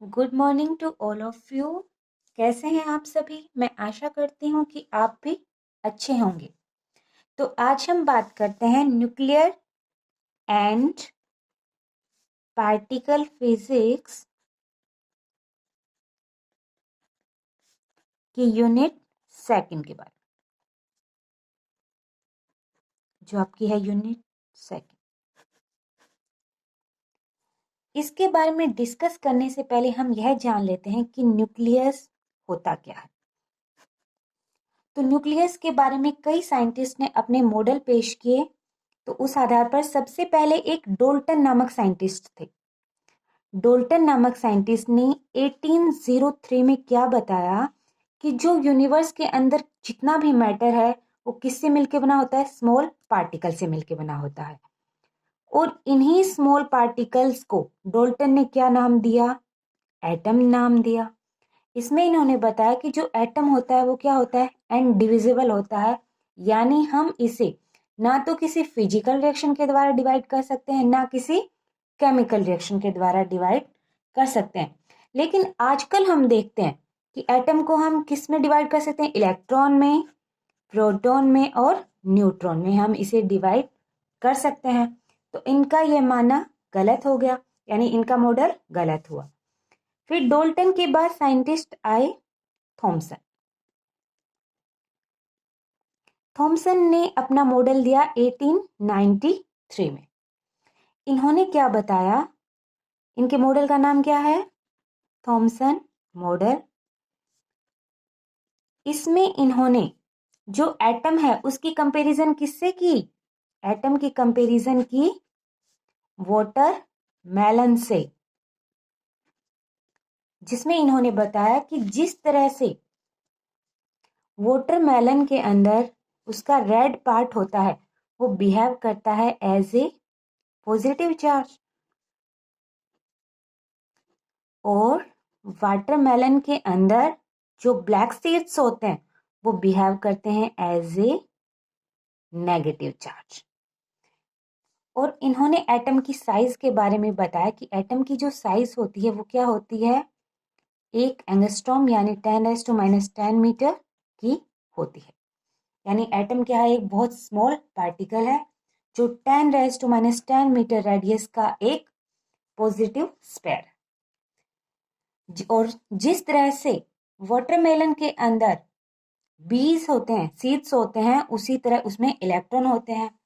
Good morning to all of you. कैसे हैं आप सभी? मैं आशा करती हूँ कि आप भी अच्छे होंगे। तो आज हम बात करते हैं न्यूक्लियर एंड पार्टिकल फिजिक्स की यूनिट सेकंड के बारे में, जो आपकी है यूनिट सेकंड। इसके बारे में डिस्कस करने से पहले हम यह जान लेते हैं कि न्यूक्लियस होता क्या है। तो न्यूक्लियस के बारे में कई साइंटिस्ट ने अपने मॉडल पेश किए। तो उस आधार पर सबसे पहले एक डोल्टन नामक साइंटिस्ट थे। डोल्टन नामक साइंटिस्ट ने 1803 में क्या बताया कि जो यूनिवर्स के अंदर जितना भी मैटर है वो किससे मिलके बना होता है? स्मॉल पार्टिकल से मिलके बना होता है। और इन्हीं स्मॉल पार्टिकल्स को डोल्टन ने क्या नाम दिया? एटम नाम दिया। इसमें इन्होंने बताया कि जो एटम होता है वो क्या होता है? इनडिविजिबल होता है। यानी हम इसे ना तो किसी फिजिकल रिएक्शन के द्वारा डिवाइड कर सकते हैं, ना किसी केमिकल रिएक्शन के द्वारा डिवाइड कर सकते हैं। लेकिन आजकल हम देखते हैं कि एटम को हम किस में डिवाइड कर सकते हैं? इलेक्ट्रॉन में, प्रोटॉन में और न्यूट्रॉन में हम इसे डिवाइड कर सकते हैं। तो इनका यह मानना गलत हो गया, यानी इनका मॉडल गलत हुआ। फिर डोल्टन के बाद साइंटिस्ट आए थॉमसन। थॉमसन ने अपना मॉडल दिया 1893 में। इन्होंने क्या बताया? इनके मॉडल का नाम क्या है? Thompson model. इसमें इन्होंने जो एटम है उसकी कंपैरिजन किससे की? एटम की कंपैरिजन की वाटरमेलन से, जिसमें इन्होंने बताया कि जिस तरह से वाटरमेलन के अंदर उसका रेड पार्ट होता है वो बिहेव करता है एज ए पॉजिटिव चार्ज, और वाटरमेलन के अंदर जो ब्लैक सीड्स होते हैं वो बिहेव करते हैं एज ए नेगेटिव चार्ज। और इन्होंने एटम की साइज के बारे में बताया कि एटम की जो साइज होती है वो क्या होती है? 1 एंगस्ट्रॉम यानी 10⁻⁻10 मीटर की होती है। यानी एटम क्या है? एक बहुत स्मॉल पार्टिकल है जो 10⁻⁻10 मीटर रेडियस का एक पॉजिटिव स्फीयर। और जिस तरह से वाटरमेलन के अंदर बीज होते हैं, सीड्स होते हैं, उसी तरह उसमें इलेक्ट्रॉन होते हैं।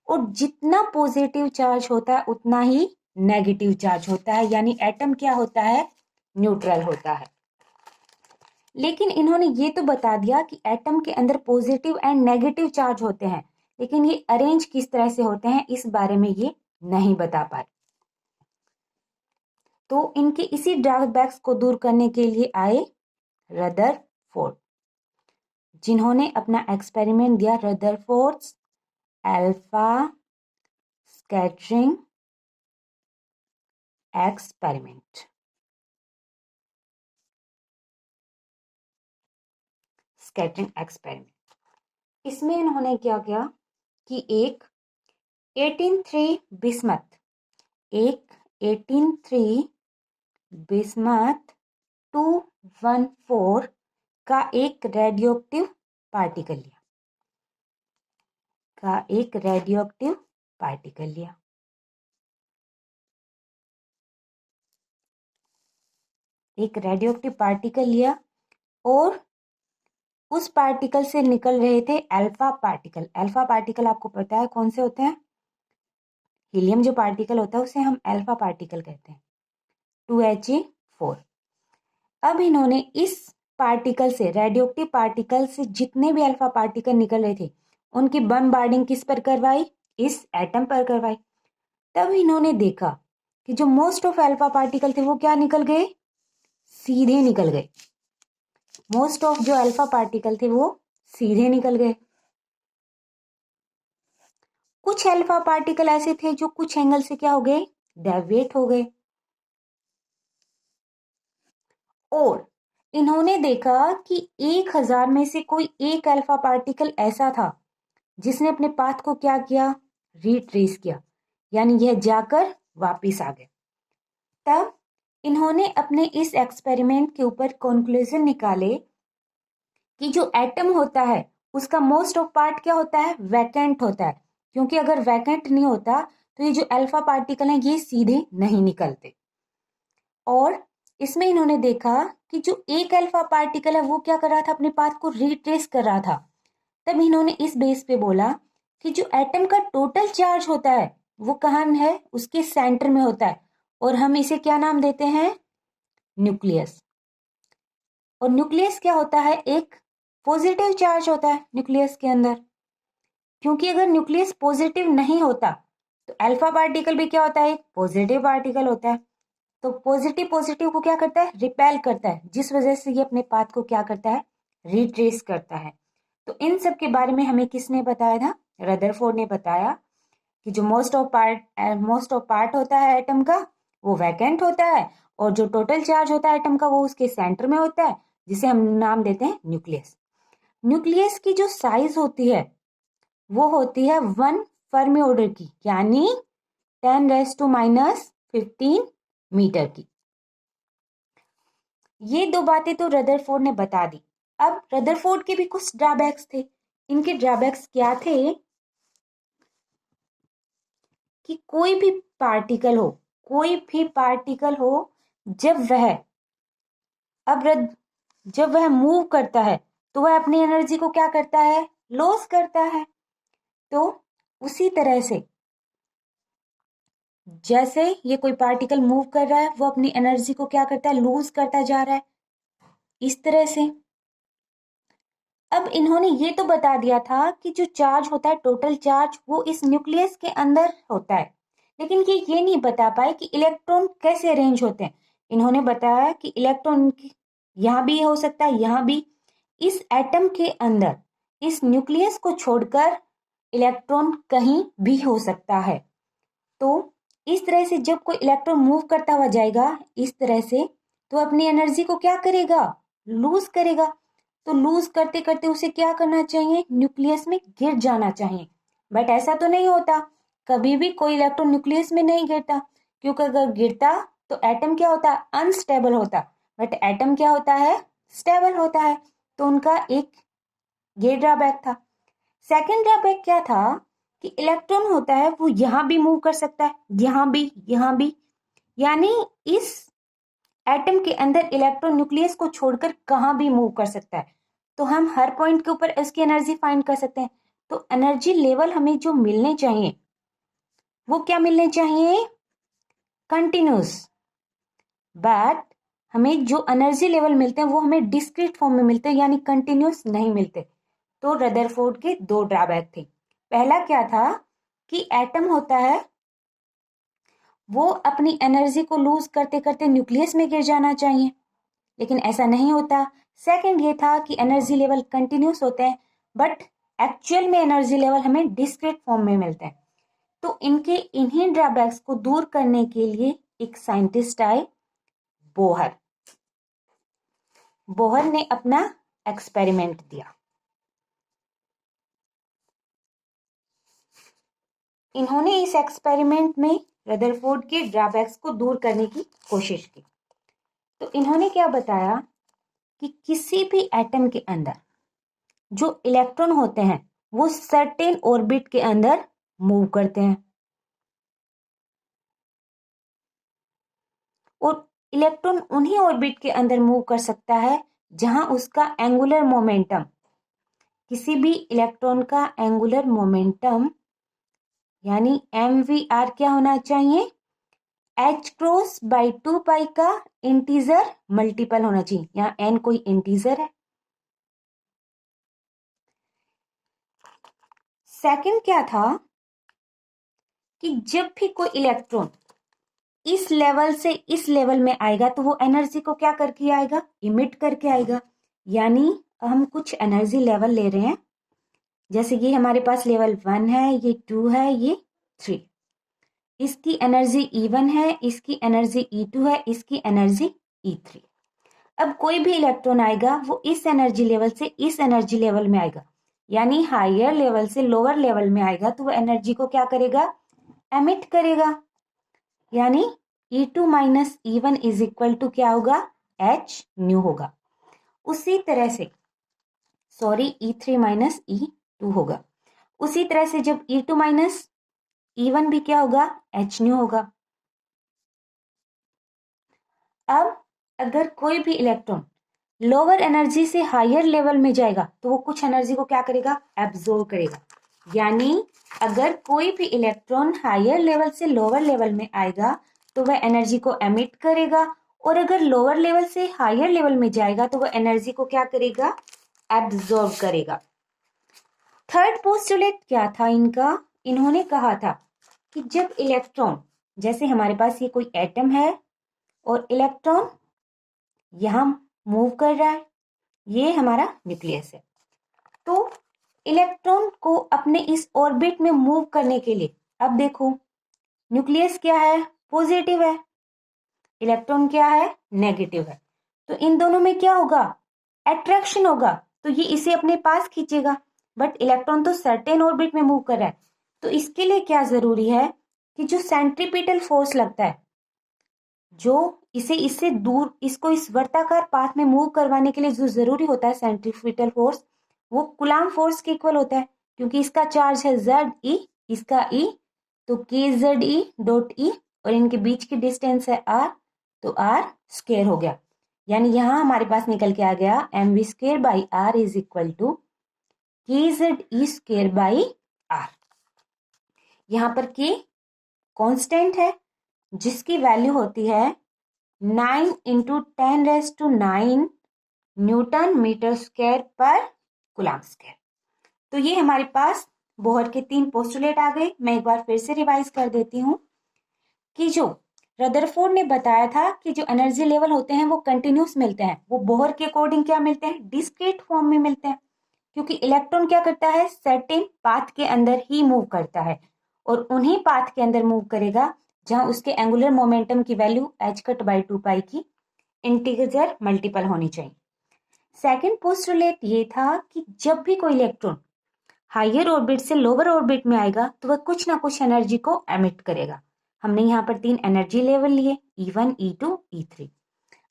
और जितना पॉजिटिव चार्ज होता है उतना ही नेगेटिव चार्ज होता है, यानी एटम क्या होता है? न्यूट्रल होता है। लेकिन इन्होंने ये तो बता दिया कि एटम के अंदर पॉजिटिव एंड नेगेटिव चार्ज होते हैं, लेकिन ये अरेंज किस तरह से होते हैं इस बारे में ये नहीं बता पाए। तो इनके इसी ड्रॉबैक्स को दूर करने के लिए आए रदरफोर्ड, जिन्होंने अपना एक्सपेरिमेंट दिया Rutherford's alpha scattering experiment. Scattering experiment इसमें इन्होंने क्या किया कि एक 1803 बिस्मथ 214 का एक रेडियोएक्टिव पार्टिकल लिया। एक रेडियोएक्टिव पार्टिकल लिया और उस पार्टिकल से निकल रहे थे अल्फा पार्टिकल। अल्फा पार्टिकल आपको पता है कौन से होते हैं? हीलियम जो पार्टिकल होता है उसे हम अल्फा पार्टिकल कहते हैं, 2He4। अब इन्होंने इस पार्टिकल से, रेडियोएक्टिव पार्टिकल से जितने भी अल्फा पार्टिकल निकल रहे थे उनकी बमबार्डिंग किस पर करवाई? इस एटम पर करवाई। तब इन्होंने देखा कि जो मोस्ट ऑफ अल्फा पार्टिकल थे वो क्या निकल गए? सीधे निकल गए। मोस्ट ऑफ जो अल्फा पार्टिकल थे वो सीधे निकल गए। कुछ अल्फा पार्टिकल ऐसे थे जो कुछ एंगल से क्या हो गए? डेविएट हो गए। और इन्होंने देखा कि 1000 में से कोई एक अल्फा पार्टिकल ऐसा था जिसने अपने पाथ को क्या किया? रिट्रेस किया, यानी यह जाकर वापिस आ गए। तब इन्होंने अपने इस एक्सपेरिमेंट के ऊपर कंक्लूजन निकाले कि जो एटम होता है उसका मोस्ट ऑफ पार्ट क्या होता है, वैकेंट होता है, क्योंकि अगर वैकेंट नहीं होता तो ये जो अल्फा पार्टिकल हैं ये सीधे नहीं निकलते। और इसमें इन्होंने देखा कि जो एक अल्फा पार्टिकल है वो क्या कर रहा था, अपने पाथ को रिट्रेस कर रहा था। तब इन्होंने इस बेस पे बोला कि जो एटम का टोटल चार्ज होता है वो कहाँ है, उसके सेंटर में होता है, और हम इसे क्या नाम देते हैं, न्यूक्लियस। और न्यूक्लियस क्या होता है, एक पॉजिटिव चार्ज होता है न्यूक्लियस के अंदर, क्योंकि अगर न्यूक्लियस पॉजिटिव नहीं होता तो अल्फा पार्टिकल भी क्या होता है, एक पॉजिटिव पार्टिकल होता है। तो पॉजिटिव पॉजिटिव को क्या करता है, रिपेल करता है, जिस वजह से ये अपने पाथ को क्या करता है, रिट्रेस करता है। तो इन सब के बारे में हमें किसने बताया था, रदरफोर्ड ने बताया कि जो मोस्ट ऑफ पार्ट होता है एटम का वो वैकेंट होता है, और जो टोटल चार्ज होता है एटम का वो उसके सेंटर में होता है, जिसे हम नाम देते हैं न्यूक्लियस। न्यूक्लियस की जो साइज होती है वो होती है 1 फर्मी ऑर्डर की, यानी 10⁻⁻15 मीटर की। ये दो बातें तो रदरफोर्ड ने बता दी। अब रदरफोर्ड के भी कुछ ड्रॉबैक्स थे। इनके ड्रॉबैक्स क्या थे कि कोई भी पार्टिकल हो जब वह मूव करता है तो वह अपनी एनर्जी को क्या करता है, लॉस करता है। तो उसी तरह से जैसे ये कोई पार्टिकल मूव कर रहा है वो अपनी एनर्जी को क्या करता है, लूज करता जा रहा है, इस तरह से। अब इन्होंने ये तो बता दिया था कि जो चार्ज होता है, टोटल चार्ज, वो इस न्यूक्लियस के अंदर होता है, लेकिन ये नहीं बता पाए कि इलेक्ट्रॉन कैसे अरेंज होते हैं। इन्होंने बताया कि इलेक्ट्रॉन यहाँ भी हो सकता है, यहाँ भी। इस एटम के अंदर इस न्यूक्लियस को छोड़कर इलेक्ट्रॉन कहीं भी हो सकता है। तो इस तरह से जब कोई इलेक्ट्रॉन मूव करता हुआ जाएगा इस तरह से, तो अपनी एनर्जी को क्या करेगा, लूज करेगा। तो लूज करते करते उसे क्या करना चाहिए, न्यूक्लियस में गिर जाना चाहिए। बट ऐसा तो नहीं होता, कभी भी कोई इलेक्ट्रॉन न्यूक्लियस में नहीं गिरता, क्योंकि अगर गिरता तो एटम क्या होता है, अनस्टेबल होता। बट एटम क्या होता है, स्टेबल होता है। तो उनका एक ये ड्रॉबैक था। सेकंड ड्रॉबैक क्या था कि इलेक्ट्रॉन होता है वो यहां भी मूव कर सकता है, यहां भी, यहां भी, यानी इस एटम के अंदर इलेक्ट्रॉन न्यूक्लियस को छोड़कर कहां भी मूव कर सकता है। तो हम हर पॉइंट के ऊपर इसकी एनर्जी फाइंड कर सकते हैं। तो एनर्जी लेवल हमें जो मिलने चाहिए वो क्या मिलने चाहिए, कंटिन्यूस। बट हमें जो एनर्जी लेवल मिलते हैं वो हमें डिस्क्रीट फॉर्म में मिलते हैं, यानी कंटिन्यूस नहीं मिलते। तो रदरफोर्ड के दो ड्रॉबैक थे। पहला क्या था कि एटम होता है वो अपनी एनर्जी को लूज करते करते न्यूक्लियस में गिर जाना चाहिए, लेकिन ऐसा नहीं होता। सेकंड ये था कि एनर्जी लेवल कंटिन्यूस होते हैं, बट एक्चुअल में एनर्जी लेवल हमें डिस्क्रीट फॉर्म में मिलते हैं। तो इन्हीं ड्रॉबैक्स को दूर करने के लिए एक साइंटिस्ट आए, बोहर। बोहर ने अपना एक्सपेरिमेंट दिया। इन्होंने इस एक्सपेरिमेंट में रदरफोर्ड के ड्रॉबैक्स को दूर करने की कोशिश की। तो इन्होंने क्या बताया कि किसी भी एटम के अंदर जो इलेक्ट्रॉन होते हैं वो सर्टेन ऑर्बिट के अंदर मूव करते हैं, और इलेक्ट्रॉन उन्हीं ऑर्बिट के अंदर मूव कर सकता है जहां उसका एंगुलर मोमेंटम, किसी भी इलेक्ट्रॉन का एंगुलर मोमेंटम यानी MVR क्या होना चाहिए, h×2π का इंटीजर मल्टीपल होना चाहिए। यहाँ n कोई इंटीजर है। सेकंड क्या था कि जब भी कोई इलेक्ट्रॉन इस लेवल से इस लेवल में आएगा तो वो एनर्जी को क्या करके आएगा, इमिट करके आएगा। यानी हम कुछ एनर्जी लेवल ले रहे हैं, जैसे ये हमारे पास लेवल 1 है, ये 2 है, ये 3। इसकी एनर्जी E1 है, इसकी एनर्जी E2 है, इसकी एनर्जी E3। अब कोई भी इलेक्ट्रॉन आएगा वो इस एनर्जी लेवल से इस एनर्जी लेवल में आएगा, यानी हायर लेवल से लोअर लेवल में आएगा तो वो एनर्जी को क्या करेगा, एमिट करेगा। यानी E2 minus E1 is equal to क्या होगा, H न्यू होगा। उसी तरह से E3 माइनस E2 होगा। उसी तरह से जब E2 माइनस E1 भी क्या होगा, H न्यू होगा। अब अगर कोई भी इलेक्ट्रॉन लोअर एनर्जी से हायर लेवल में जाएगा तो वो कुछ एनर्जी को क्या करेगा, एब्जॉर्ब करेगा। यानी अगर कोई भी इलेक्ट्रॉन हायर लेवल से लोअर लेवल में आएगा तो वह एनर्जी को एमिट करेगा, और अगर लोअर लेवल से हायर लेवल में जाएगा तो वह एनर्जी को क्या करेगा, एब्जॉर्ब करेगा। थर्ड पोस्टुलेट क्या था इनका, इन्होंने कहा था कि जब इलेक्ट्रॉन, जैसे हमारे पास ये कोई एटम है और इलेक्ट्रॉन यहां मूव कर रहा है, ये हमारा न्यूक्लियस है, तो इलेक्ट्रॉन को अपने इस ऑर्बिट में मूव करने के लिए, अब देखो न्यूक्लियस क्या है, पॉजिटिव है, इलेक्ट्रॉन क्या है, नेगेटिव है, तो इन दोनों में क्या होगा, अट्रैक्शन होगा, तो ये इसे अपने पास खींचेगा। बट इलेक्ट्रॉन तो सर्टेन ऑर्बिट में मूव कर रहा है, तो इसके लिए क्या जरूरी है कि जो सेंट्रीपिटल फोर्स लगता है, जो इसे इससे दूर, इसको इस वर्ताकार पाथ में मूव करवाने के लिए जो जरूरी होता है सेंट्रीपिटल फोर्स, वो कूलाम फोर्स के इक्वल होता है, क्योंकि इसका चार्ज है Z E, इसका E, तो KZE डॉट E, और इनके बीच की डिस्टेंस है R, तो R स्क्वायर हो गया। यानी यहां हमारे पास निकल के आ गया mv square by R is equal to KZE square by R। यहां पर K कांस्टेंट है जिसकी वैल्यू होती है 9 इंटू 10⁻⁹ न्यूटन मीटर स्क्वायर पर कूलम स्क्वायर। तो ये हमारे पास बोहर के 3 पोस्टुलेट आ गए। मैं एक बार फिर से रिवाइज कर देती हूँ कि जो रदरफोर्ड ने बताया था कि जो एनर्जी लेवल होते हैं वो कंटिन्यूस मिलते हैं, वो बोहर के अकॉर्डिंग क्या मिलते हैं, डिस्क्रीट फॉर्म में मिलते हैं, क्योंकि इलेक्ट्रॉन क्या करता है, सर्टेन पाथ के अंदर ही मूव करता है, और उन्हीं पाथ के अंदर मूव करेगा जहां उसके एंगुलर मोमेंटम की वैल्यू h कट बाई 2 की इंटीजर मल्टीपल होनी चाहिए। सेकंड पोस्टुलेट ये था कि जब भी कोई इलेक्ट्रॉन हायर ऑर्बिट से लोअर ऑर्बिट में आएगा तो वह कुछ ना कुछ एनर्जी को एमिट करेगा। हमने यहाँ पर 3 एनर्जी लेवल लिए, E1 E2 E3।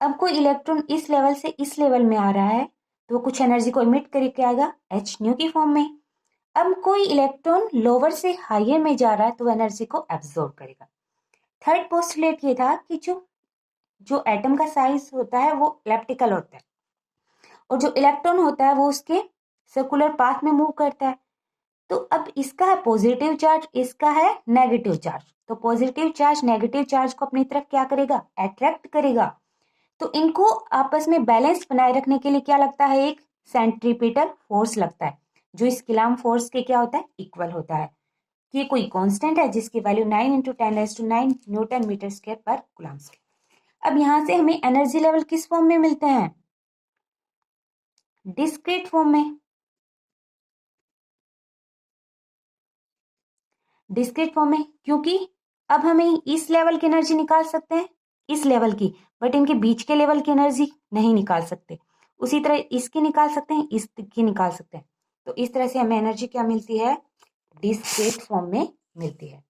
अब कोई इलेक्ट्रॉन इस लेवल से इस लेवल में आ रहा है तो वो कुछ एनर्जी को इमिट करके आएगा H न्यू की फॉर्म में। अब कोई इलेक्ट्रॉन लोअर से हायर में जा रहा है तो एनर्जी को एब्जॉर्ब करेगा। थर्ड पोस्टुलेट ये था कि जो एटम का साइज होता है वो इलेप्टिकल होता है, और जो इलेक्ट्रॉन होता है वो उसके सर्कुलर पाथ में मूव करता है। तो अब इसका है पॉजिटिव चार्ज, इसका है नेगेटिव चार्ज, तो पॉजिटिव चार्ज नेगेटिव चार्ज को अपनी तरफ क्या करेगा, अट्रैक्ट करेगा। तो इनको आपस में बैलेंस बनाए रखने के लिए क्या लगता है, एक सेंट्रीपिटल फोर्स लगता है, जो इस कूलम फोर्स के क्या होता है, इक्वल होता है। ये कोई कांस्टेंट है जिसकी value 9 into 10⁻⁹ newton metre square पर कूलम स्क्वायर। अब यहां से हमें एनर्जी लेवल किस फॉर्म में मिलते हैं, डिस्क्रीट फॉर्म में। डिस्क्रीट फॉर्म में क्योंकि अब हमें इस लेवल की एनर्जी निकाल सकते हैं, इस लेवल की, बट इनके बीच के लेवल की एनर्जी नहीं निकाल सकते। उसी तरह इसकी निकाल सकते हैं, इसकी निकाल सकते हैं। तो इस तरह से हमें एनर्जी क्या मिलती है, डिस्क्रीट फॉर्म में मिलती है।